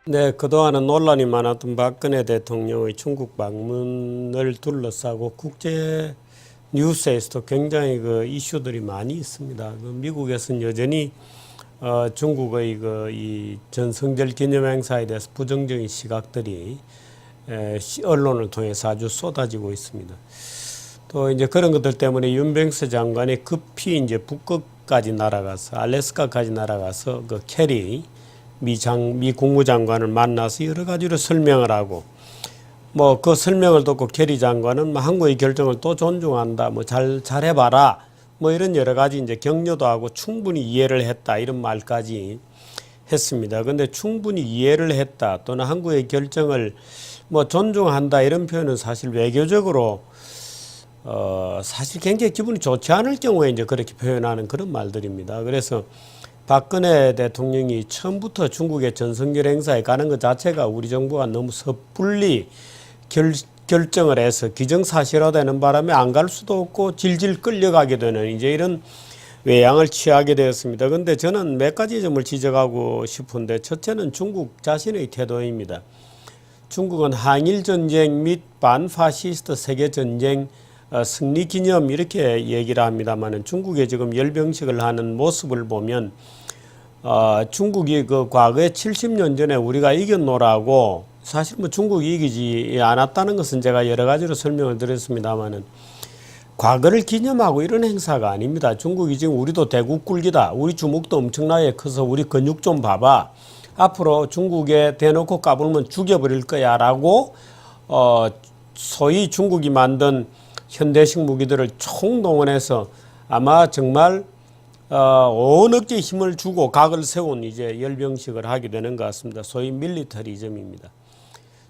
네, 그동안은 논란이 많았던 박근혜 대통령의 중국 방문을 둘러싸고 국제 뉴스에서도 굉장히 그 이슈들이 많이 있습니다. 그 미국에서는 여전히 중국의 그 이 전성절 기념 행사에 대해서 부정적인 시각들이 언론을 통해서 아주 쏟아지고 있습니다. 또 이제 그런 것들 때문에 윤병세 장관이 급히 이제 북극까지 날아가서 알래스카까지 날아가서 그 캐리 미 국무장관을 만나서 여러 가지로 설명을 하고 뭐 그 설명을 듣고 캐리 장관은 뭐 한국의 결정을 또 존중한다. 뭐 잘해봐라. 뭐 이런 여러 가지 이제 격려도 하고 충분히 이해를 했다. 이런 말까지 했습니다. 근데 충분히 이해를 했다. 또는 한국의 결정을 뭐 존중한다. 이런 표현은 사실 외교적으로 사실 굉장히 기분이 좋지 않을 경우에 이제 그렇게 표현하는 그런 말들입니다. 그래서 박근혜 대통령이 처음부터 중국의 전성절 행사에 가는 것 자체가 우리 정부가 너무 섣불리 결정을 해서 기정사실화되는 바람에 안 갈 수도 없고 질질 끌려가게 되는 이제 이런 외양을 취하게 되었습니다. 그런데 저는 몇 가지 점을 지적하고 싶은데 첫째는 중국 자신의 태도입니다. 중국은 한일전쟁 및 반파시스트 세계전쟁 승리 기념 이렇게 얘기를 합니다만 중국의 지금 열병식을 하는 모습을 보면 중국이 그 과거에 70년 전에 우리가 이겼노라고 사실 뭐 중국이 이기지 않았다는 것은 제가 여러 가지로 설명을 드렸습니다만은 과거를 기념하고 이런 행사가 아닙니다. 중국이 지금 우리도 대국 굴기다. 우리 주먹도 엄청나게 커서 우리 근육 좀 봐봐. 앞으로 중국에 대놓고 까불면 죽여버릴 거야 라고 소위 중국이 만든 현대식 무기들을 총동원해서 아마 정말 온 억제 힘을 주고 각을 세운 이제 열병식을 하게 되는 것 같습니다. 소위 밀리터리즘입니다.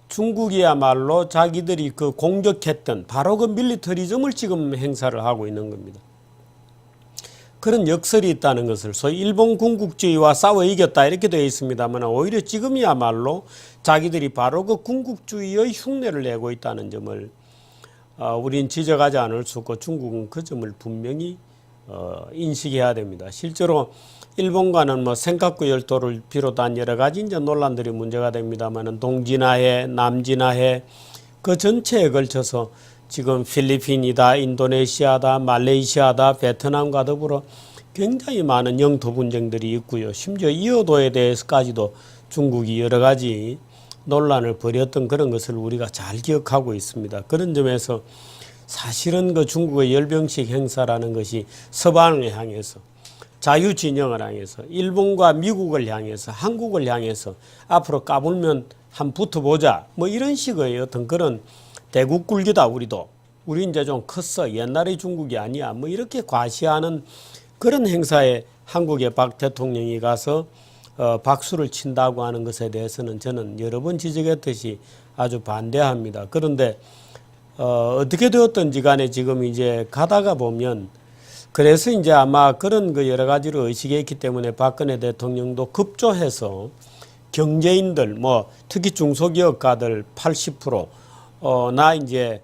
중국이야말로 자기들이 그 공격했던 바로 그 밀리터리즘을 지금 행사를 하고 있는 겁니다. 그런 역설이 있다는 것을 소위 일본 군국주의와 싸워 이겼다 이렇게 되어 있습니다만 오히려 지금이야말로 자기들이 바로 그 군국주의의 흉내를 내고 있다는 점을 우린 지적하지 않을 수 없고 중국은 그 점을 분명히 인식해야 됩니다. 실제로 일본과는 뭐 센카쿠 열도를 비롯한 여러 가지 이제 논란들이 문제가 됩니다만은 동진아해, 남진아해 그 전체에 걸쳐서 지금 필리핀이다, 인도네시아다, 말레이시아다, 베트남과 더불어 굉장히 많은 영토 분쟁들이 있고요. 심지어 이어도에 대해서까지도 중국이 여러 가지 논란을 벌였던 그런 것을 우리가 잘 기억하고 있습니다. 그런 점에서 사실은 그 중국의 열병식 행사라는 것이 서방을 향해서 자유진영을 향해서 일본과 미국을 향해서 한국을 향해서 앞으로 까불면 한 붙어보자 뭐 이런 식의 어떤 그런 대국 굴기다 우리도 우리 이제 좀 컸어 옛날의 중국이 아니야 뭐 이렇게 과시하는 그런 행사에 한국의 박 대통령이 가서 박수를 친다고 하는 것에 대해서는 저는 여러 번 지적했듯이 아주 반대합니다. 그런데 어떻게 되었든지 간에 지금 이제 가다가 보면 그래서 이제 아마 그런 그 여러 가지로 의식했기 때문에 박근혜 대통령도 급조해서 경제인들 뭐 특히 중소기업가들 80% 나 이제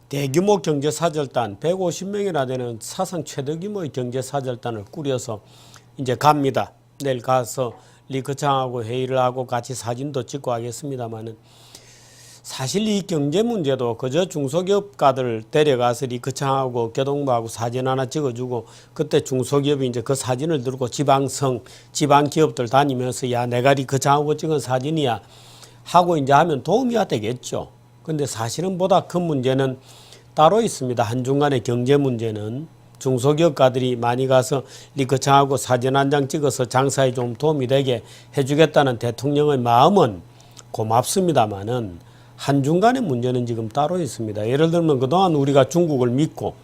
대규모 경제사절단 150명이나 되는 사상 최대 규모의 경제사절단을 꾸려서 이제 갑니다. 내일 가서 리커창하고 회의를 하고 같이 사진도 찍고 하겠습니다만은 사실 이 경제 문제도 그저 중소기업가들 데려가서 리커창하고 교동부하고 사진 하나 찍어주고 그때 중소기업이 이제 그 사진을 들고 지방기업들 다니면서 야 내가 리커창하고 찍은 사진이야 하고 이제 하면 도움이 되겠죠. 근데 사실은 보다 큰 문제는 따로 있습니다. 한중간의 경제 문제는 중소기업가들이 많이 가서 리커창하고 사진 한 장 찍어서 장사에 좀 도움이 되게 해주겠다는 대통령의 마음은 고맙습니다만은 한중간의 문제는 지금 따로 있습니다. 예를 들면 그동안 우리가 중국을 믿고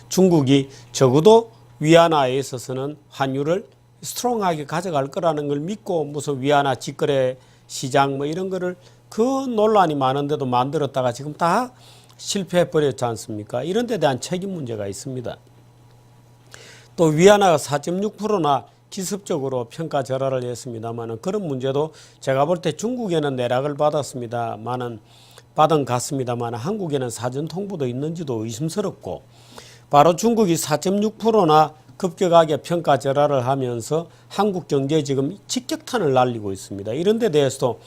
중국이 적어도 위안화에 있어서는 환율을 스트롱하게 가져갈 거라는 걸 믿고 무슨 위안화 직거래 시장 뭐 이런 거를 그 논란이 많은데도 만들었다가 지금 다 실패해 버렸지 않습니까? 이런 데 대한 책임 문제가 있습니다. 또 위안화가 4.6%나 기습적으로 평가절하를 했습니다만 그런 문제도 제가 볼 때 중국에는 내락을 받은 것 같습니다만 한국에는 사전 통보도 있는지도 의심스럽고 바로 중국이 4.6%나 급격하게 평가절하를 하면서 한국 경제에 지금 직격탄을 날리고 있습니다. 이런 데 대해서도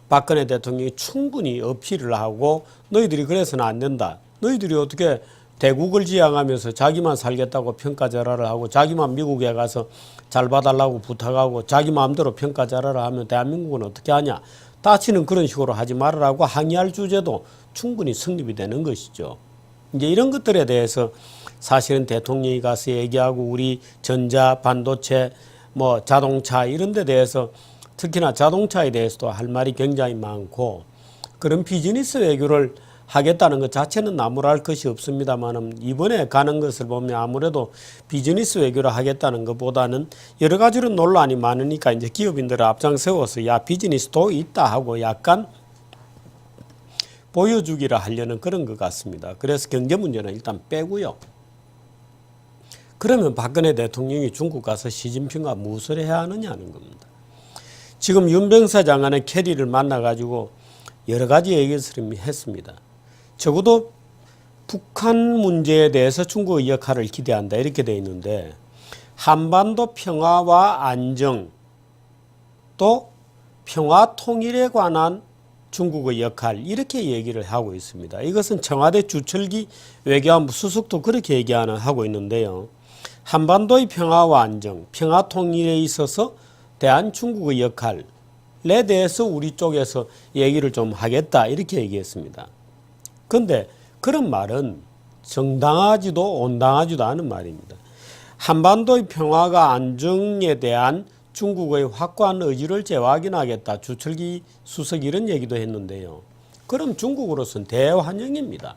박근혜 대통령이 충분히 어필을 하고 너희들이 그래서는 안 된다. 너희들이 어떻게 대국을 지향하면서 자기만 살겠다고 평가절하를 하고 자기만 미국에 가서 잘 봐달라고 부탁하고 자기 마음대로 평가절하를 하면 대한민국은 어떻게 하냐. 다시는 그런 식으로 하지 말으라고 항의할 주제도 충분히 성립이 되는 것이죠. 이제 이런 것들에 대해서 사실은 대통령이 가서 얘기하고 우리 전자, 반도체, 뭐 자동차 이런 데 대해서 특히나 자동차에 대해서도 할 말이 굉장히 많고 그런 비즈니스 외교를 하겠다는 것 자체는 나무랄 것이 없습니다만 이번에 가는 것을 보면 아무래도 비즈니스 외교를 하겠다는 것보다는 여러 가지로 논란이 많으니까 이제 기업인들을 앞장세워서 야 비즈니스도 있다 하고 약간 보여주기를 하려는 그런 것 같습니다. 그래서 경제 문제는 일단 빼고요. 그러면 박근혜 대통령이 중국 가서 시진핑과 무엇을 해야 하느냐는 겁니다. 지금 윤병사 장관의 캐리를 만나가지고 여러 가지 얘기를 했습니다. 적어도 북한 문제에 대해서 중국의 역할을 기대한다 이렇게 되어 있는데 한반도 평화와 안정 또 평화 통일에 관한 중국의 역할 이렇게 얘기를 하고 있습니다. 이것은 청와대 주철기 외교안보 수석도 그렇게 하고 있는데요. 한반도의 평화와 안정, 평화 통일에 있어서 대한 중국의 역할에 대해서 우리 쪽에서 얘기를 좀 하겠다 이렇게 얘기했습니다. 그런데 그런 말은 정당하지도 온당하지도 않은 말입니다. 한반도의 평화가 안정에 대한 중국의 확고한 의지를 재확인하겠다. 주철기 수석이 이런 얘기도 했는데요. 그럼 중국으로서는 대환영입니다.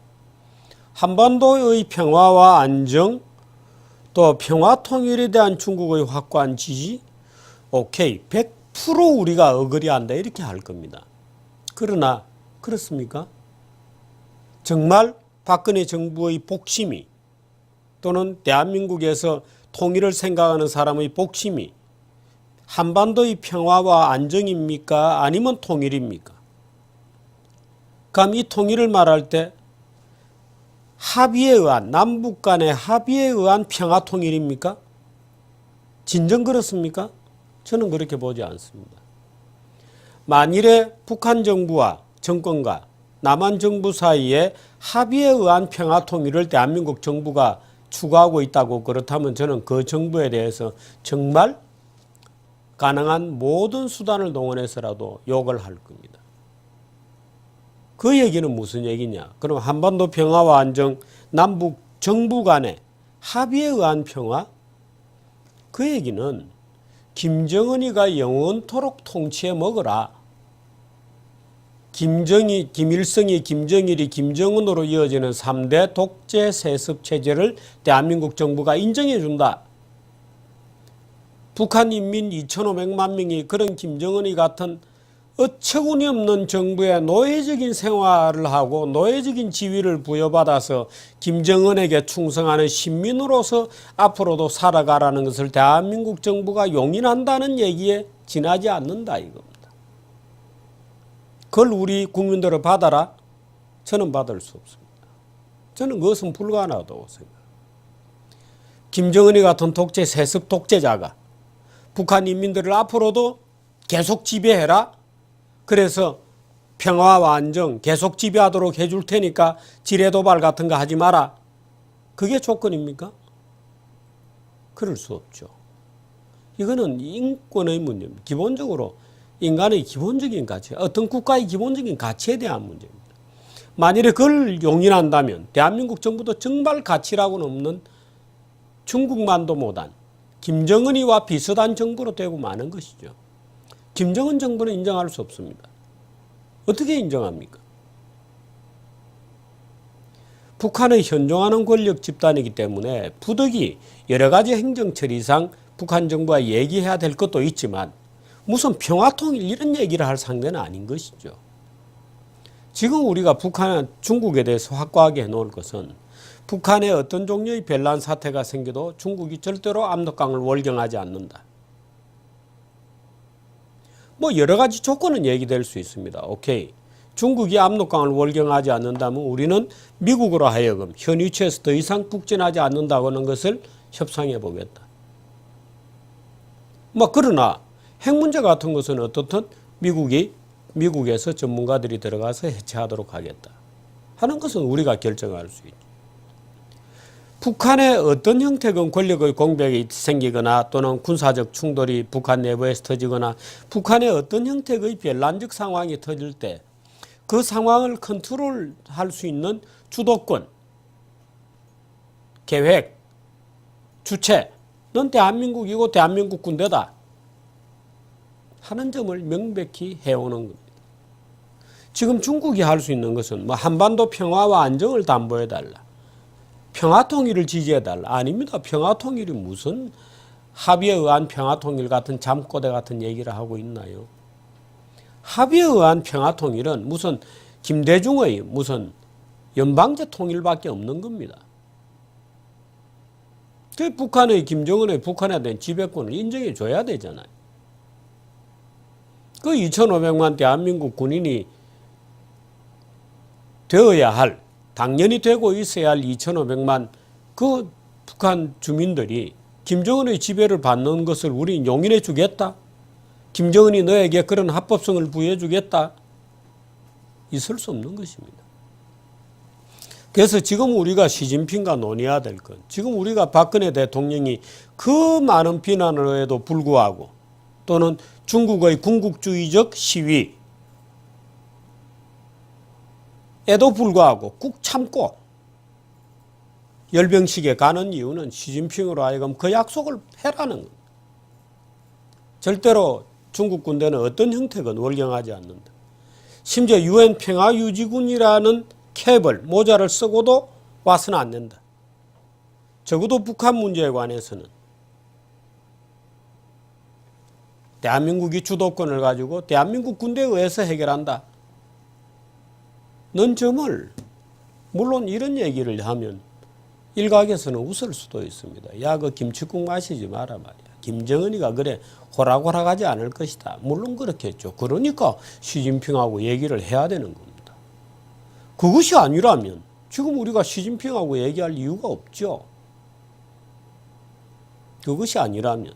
한반도의 평화와 안정 또 평화 통일에 대한 중국의 확고한 지지 오케이 100% 우리가 어그리한다 이렇게 할 겁니다. 그러나 그렇습니까? 정말 박근혜 정부의 복심이 또는 대한민국에서 통일을 생각하는 사람의 복심이 한반도의 평화와 안정입니까? 아니면 통일입니까? 그럼 이 통일을 말할 때 합의에 의한 남북 간의 합의에 의한 평화 통일입니까? 진정 그렇습니까? 저는 그렇게 보지 않습니다. 만일에 북한 정부와 정권과 남한 정부 사이에 합의에 의한 평화 통일을 대한민국 정부가 추구하고 있다고 그렇다면 저는 그 정부에 대해서 정말 가능한 모든 수단을 동원해서라도 욕을 할 겁니다. 그 얘기는 무슨 얘기냐? 그럼 한반도 평화와 안정, 남북 정부 간의 합의에 의한 평화? 그 얘기는 김정은이가 영원토록 통치해 먹어라. 김일성이 김정일이 김정은으로 이어지는 3대 독재 세습 체제를 대한민국 정부가 인정해 준다. 북한 인민 2,500만 명이 그런 김정은이 같은 어처구니없는 정부의 노예적인 생활을 하고 노예적인 지위를 부여받아서 김정은에게 충성하는 신민으로서 앞으로도 살아가라는 것을 대한민국 정부가 용인한다는 얘기에 지나지 않는다 이겁니다. 그걸 우리 국민들을 받아라? 저는 받을 수 없습니다. 저는 그것은 불가능하다고 생각합니다. 김정은이 같은 독재 세습 독재자가 북한 인민들을 앞으로도 계속 지배해라. 그래서 평화와 안정 계속 지배하도록 해줄 테니까 지뢰도발 같은 거 하지 마라. 그게 조건입니까? 그럴 수 없죠. 이거는 인권의 문제입니다. 기본적으로 인간의 기본적인 가치, 어떤 국가의 기본적인 가치에 대한 문제입니다. 만일에 그걸 용인한다면 대한민국 정부도 정말 가치라고는 없는 중국만도 못한 김정은이와 비슷한 정부로 되고 마는 것이죠. 김정은 정부는 인정할 수 없습니다. 어떻게 인정합니까? 북한의 현존하는 권력 집단이기 때문에 부득이 여러 가지 행정처리상 북한 정부와 얘기해야 될 것도 있지만 무슨 평화통일 이런 얘기를 할 상대는 아닌 것이죠. 지금 우리가 중국에 대해서 확고하게 해놓을 것은 북한에 어떤 종류의 변란 사태가 생겨도 중국이 절대로 압록강을 월경하지 않는다. 뭐 여러 가지 조건은 얘기될 수 있습니다. 오케이. 중국이 압록강을 월경하지 않는다면 우리는 미국으로 하여금 현 위치에서 더 이상 북진하지 않는다고 하는 것을 협상해 보겠다. 뭐 그러나 핵 문제 같은 것은 어떻든 미국이 미국에서 전문가들이 들어가서 해체하도록 하겠다 하는 것은 우리가 결정할 수 있죠. 북한의 어떤 형태건 권력의 공백이 생기거나 또는 군사적 충돌이 북한 내부에서 터지거나 북한의 어떤 형태의 별난적 상황이 터질 때 그 상황을 컨트롤할 수 있는 주도권, 계획, 주체는 대한민국이고 대한민국 군대다 하는 점을 명백히 해오는 겁니다. 지금 중국이 할 수 있는 것은 뭐 한반도 평화와 안정을 담보해달라, 평화통일을 지지해달라. 아닙니다. 평화통일이 무슨 합의에 의한 평화통일 같은 잠꼬대 같은 얘기를 하고 있나요? 합의에 의한 평화통일은 무슨 김대중의 무슨 연방제 통일밖에 없는 겁니다. 그 북한의 김정은의 북한에 대한 지배권을 인정해 줘야 되잖아요. 그 2,500만 대한민국 군인이 되어야 할, 당연히 되고 있어야 할 2,500만 그 북한 주민들이 김정은의 지배를 받는 것을 우리 용인해 주겠다? 김정은이 너에게 그런 합법성을 부여해 주겠다? 있을 수 없는 것입니다. 그래서 지금 우리가 시진핑과 논의해야 될 것, 지금 우리가 박근혜 대통령이 그 많은 비난을 해도 불구하고 또는 중국의 군국주의적 시위에도 불구하고 꾹 참고 열병식에 가는 이유는 시진핑으로 하여금 그 약속을 해라는 겁니다. 절대로 중국 군대는 어떤 형태건 월경하지 않는다. 심지어 UN 평화유지군이라는 캡을, 모자를 쓰고도 와서는 안 된다. 적어도 북한 문제에 관해서는 대한민국이 주도권을 가지고 대한민국 군대에 의해서 해결한다 는 점을, 물론 이런 얘기를 하면 일각에서는 웃을 수도 있습니다. 야, 그 김치국 마시지 마라 말이야. 김정은이가 그래 호락호락하지 않을 것이다. 물론 그렇겠죠. 그러니까 시진핑하고 얘기를 해야 되는 겁니다. 그것이 아니라면 지금 우리가 시진핑하고 얘기할 이유가 없죠. 그것이 아니라면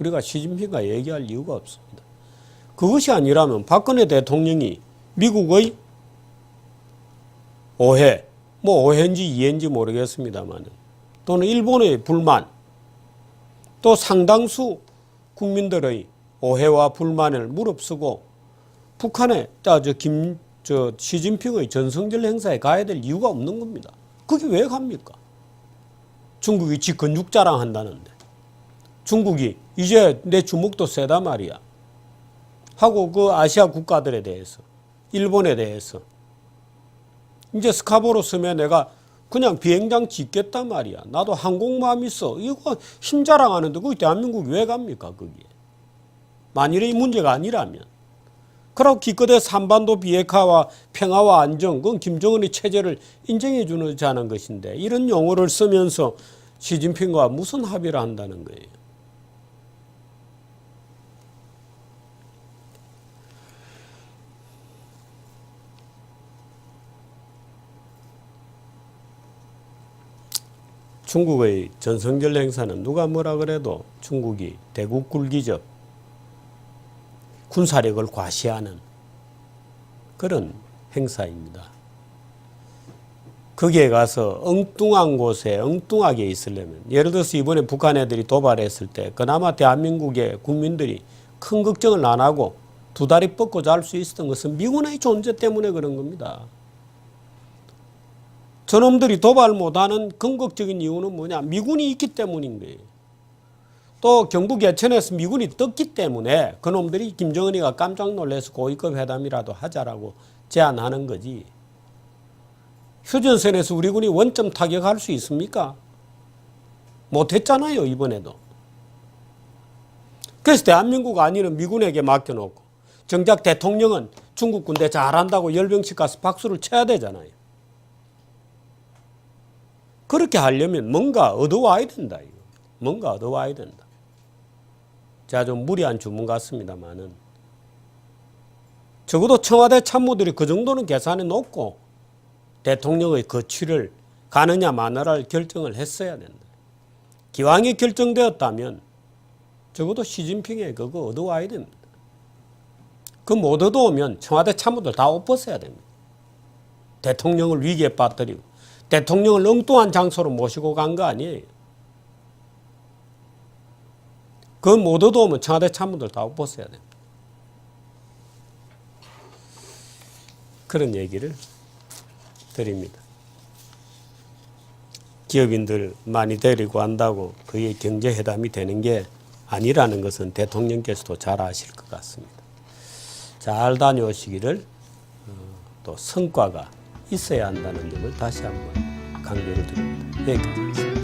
우리가 시진핑과 얘기할 이유가 없습니다. 그것이 아니라면 박근혜 대통령이 미국의 오해, 뭐 오해인지 이해인지 모르겠습니다만, 또는 일본의 불만, 또 상당수 국민들의 오해와 불만을 무릅쓰고 북한에 시진핑의 전성절 행사에 가야 될 이유가 없는 겁니다. 그게 왜 갑니까? 중국이 지 근육 자랑한다는데, 중국이 이제 내 주먹도 세다 말이야 하고 그 아시아 국가들에 대해서, 일본에 대해서 이제 스카보로 쓰면 내가 그냥 비행장 짓겠단 말이야. 나도 항공모함 있어. 이거 힘 자랑하는데 거기 대한민국이 왜 갑니까? 거기에. 만일에 이 문제가 아니라면. 그렇고 기껏해서 한반도 비핵화와 평화와 안정, 그건 김정은의 체제를 인정해 주자는 것인데 이런 용어를 쓰면서 시진핑과 무슨 합의를 한다는 거예요. 중국의 전성절 행사는 누가 뭐라 그래도 중국이 대국 굴기적 군사력을 과시하는 그런 행사입니다. 거기에 가서 엉뚱한 곳에 엉뚱하게 있으려면, 예를 들어서 이번에 북한 애들이 도발했을 때 그나마 대한민국의 국민들이 큰 걱정을 안 하고 두 다리 뻗고 잘 수 있었던 것은 미군의 존재 때문에 그런 겁니다. 저놈들이 도발 못하는 근거적인 이유는 뭐냐? 미군이 있기 때문인 거예요. 또 경북 예천에서 미군이 떴기 때문에 그놈들이 김정은이가 깜짝 놀라서 고위급 회담이라도 하자라고 제안하는 거지. 휴전선에서 우리 군이 원점 타격할 수 있습니까? 못했잖아요, 이번에도. 그래서 대한민국 안위는 미군에게 맡겨놓고 정작 대통령은 중국 군대 잘한다고 열병식 가서 박수를 쳐야 되잖아요. 그렇게 하려면 뭔가 얻어와야 된다. 이거. 뭔가 얻어와야 된다. 제가 좀 무리한 주문 같습니다만은 적어도 청와대 참모들이 그 정도는 계산해 놓고 대통령의 거취를 가느냐 마느냐를 결정을 했어야 된다. 기왕이 결정되었다면 적어도 시진핑의 그거 얻어와야 됩니다. 그 못 얻어오면 청와대 참모들 다 옷 벗어야 됩니다. 대통령을 위기에 빠뜨리고 대통령을 엉뚱한 장소로 모시고 간 거 아니에요. 그 못 얻어오면 청와대 참모들 다 옷 벗어야 됩니다. 그런 얘기를 드립니다. 기업인들 많이 데리고 한다고 그게 경제회담이 되는 게 아니라는 것은 대통령께서도 잘 아실 것 같습니다. 잘 다녀오시기를 또 성과가 있어야 한다는 점을 다시 한번 강조를 드립니다. 여기까지 하겠습니다.